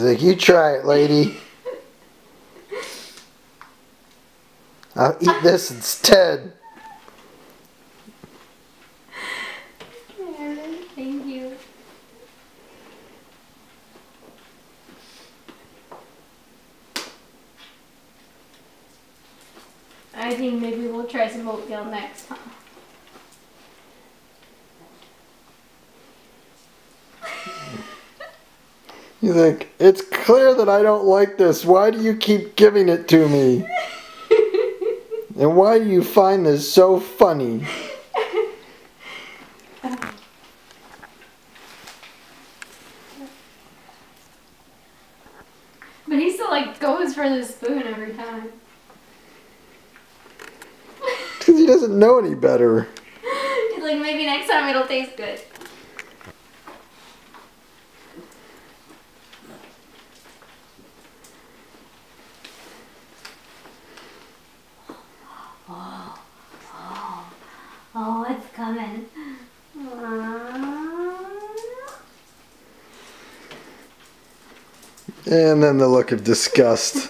like, you try it, lady. I'll eat this instead. Thank you. I think maybe we'll try some oatmeal next time. You think, it's clear that I don't like this. Why do you keep giving it to me? And why do you find this so funny? But he still like goes for the spoon every time. Because he doesn't know any better. He's like, maybe next time it'll taste good. Oh, it's coming. And then the look of disgust.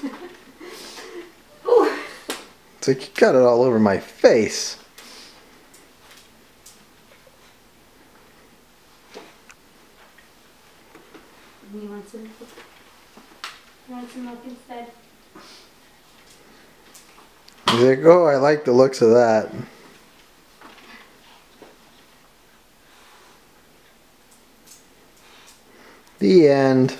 It's like, you got it all over my face. You want some milk instead? He's like, oh, I like the looks of that. The end.